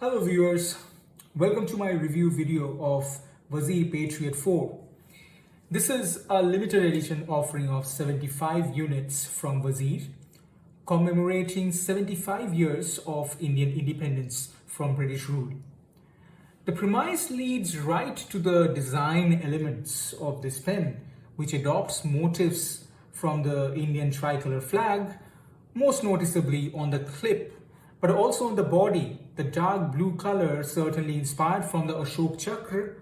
Hello viewers, welcome to my review video of Vazeer Patriot 4. This is a limited edition offering of 75 units from Vazeer, commemorating 75 years of Indian independence from British rule. The premise leads right to the design elements of this pen, which adopts motifs from the Indian tricolour flag, most noticeably on the clip, but also on the body. The dark blue color certainly inspired from the Ashok Chakra,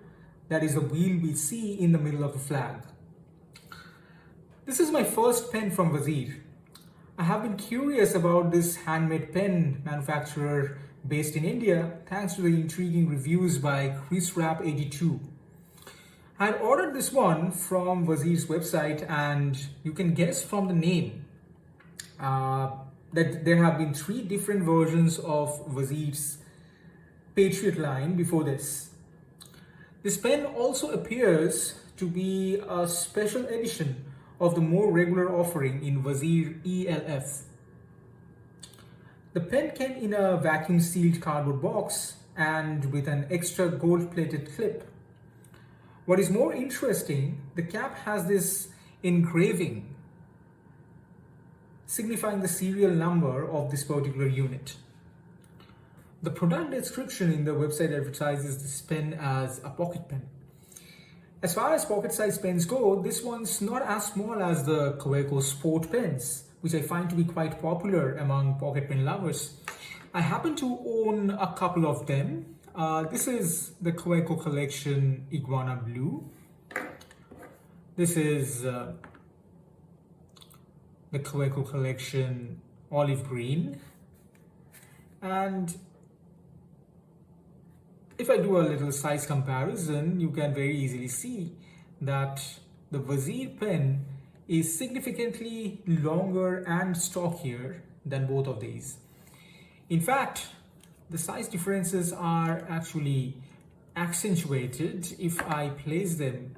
that is the wheel we see in the middle of the flag. This is my first pen from Vazeer. I have been curious about this handmade pen manufacturer based in India thanks to the intriguing reviews by ChrisRap82. I had ordered this one from Vazeer's website, and you can guess from the name that there have been 3 different versions of Vazeer's Patriot line before this. This pen also appears to be a special edition of the more regular offering in Vazeer ELF. The pen came in a vacuum sealed cardboard box and with an extra gold plated clip. What is more interesting, the cap has this engraving signifying the serial number of this particular unit. The product description in the website advertises this pen as a pocket pen. As far as pocket size pens go, this one's not as small as the Kaweco Sport pens, which I find to be quite popular among pocket pen lovers. I happen to own a couple of them. This is the Kaweco Collection Iguana Blue. This is the Kaweco Collection Olive Green. And if I do a little size comparison, you can very easily see that the Vazeer pen is significantly longer and stockier than both of these. In fact, the size differences are actually accentuated if I place them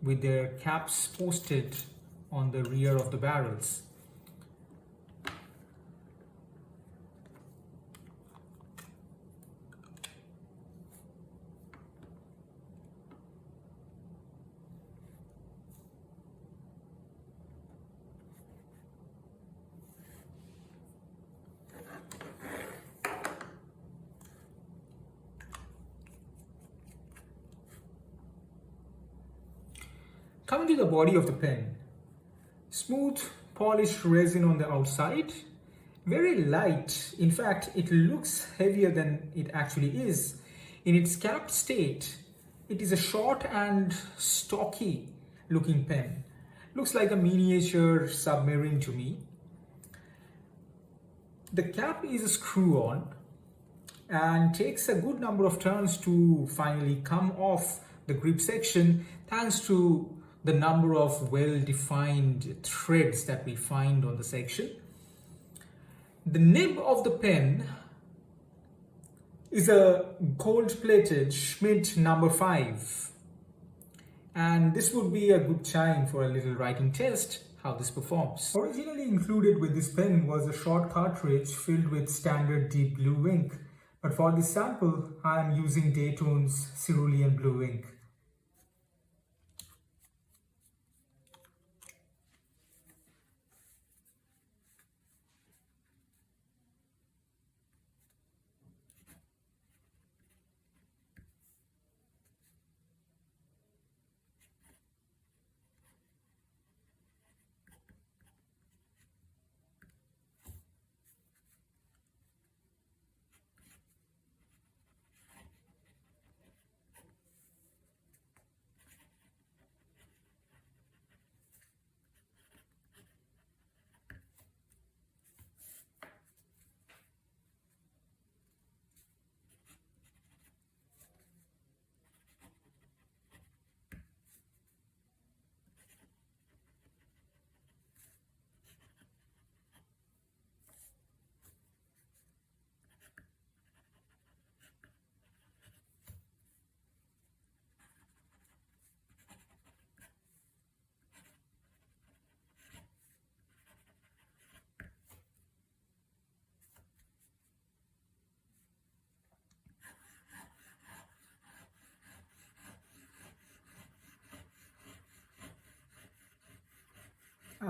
with their caps posted on the rear of the barrels. Coming to the body of the pen, smooth polished resin on the outside, very light. In fact, it looks heavier than it actually is. In its capped state, it is a short and stocky looking pen. Looks like a miniature submarine to me. The cap is a screw-on and takes a good number of turns to finally come off the grip section, thanks to the number of well-defined threads that we find on the section. The nib of the pen is a gold-plated Schmidt number 5, and this would be a good time for a little writing test how this performs. Originally included with this pen was a short cartridge filled with standard deep blue ink, but for this sample I am using Daytone's cerulean blue ink.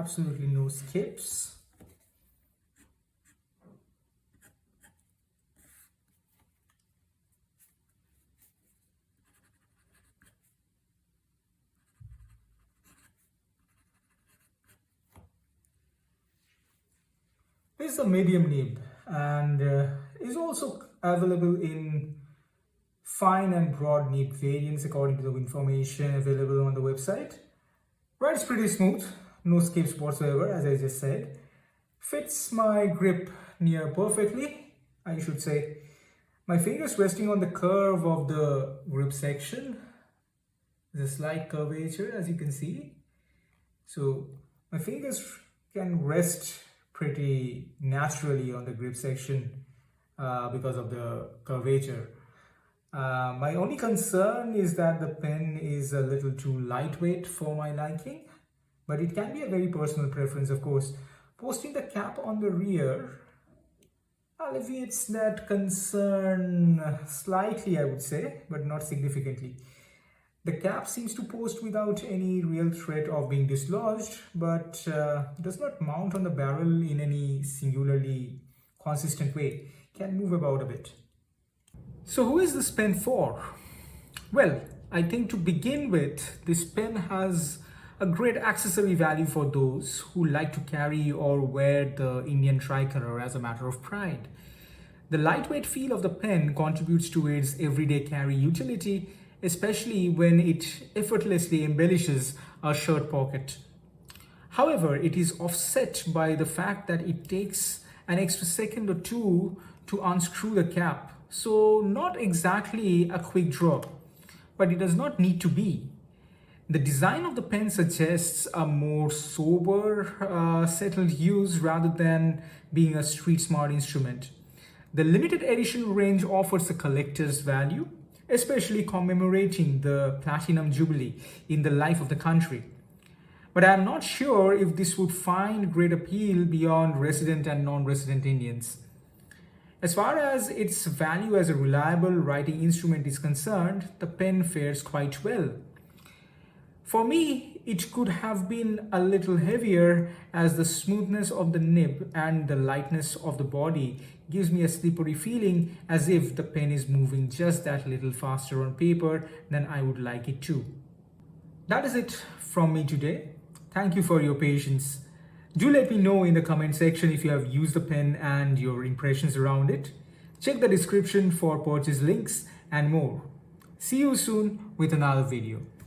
absolutely no skips. This is a medium nib and is also available in fine and broad nib variants according to the information available on the website. Rides pretty smooth, no skips whatsoever, as I just said. Fits my grip near perfectly, I should say. My fingers resting on the curve of the grip section. There's a slight curvature, as you can see. So my fingers can rest pretty naturally on the grip section because of the curvature. My only concern is that the pen is a little too lightweight for my liking, but it can be a very personal preference, of course. Posting the cap on the rear alleviates that concern slightly, I would say, but not significantly. The cap seems to post without any real threat of being dislodged, but does not mount on the barrel in any singularly consistent way. Can move about a bit. So who is this pen for? Well, I think to begin with, this pen has a great accessory value for those who like to carry or wear the Indian tricolor as a matter of pride. The lightweight feel of the pen contributes to its everyday carry utility, especially when it effortlessly embellishes a shirt pocket. However, it is offset by the fact that it takes an extra second or two to unscrew the cap. So not exactly a quick draw, but it does not need to be. The design of the pen suggests a more sober, settled use rather than being a street smart instrument. The limited edition range offers a collector's value, especially commemorating the Platinum Jubilee in the life of the country. But I'm not sure if this would find great appeal beyond resident and non-resident Indians. As far as its value as a reliable writing instrument is concerned, the pen fares quite well. For me, it could have been a little heavier, as the smoothness of the nib and the lightness of the body gives me a slippery feeling, as if the pen is moving just that little faster on paper than I would like it to. That is it from me today. Thank you for your patience. Do let me know in the comment section if you have used the pen and your impressions around it. Check the description for purchase links and more. See you soon with another video.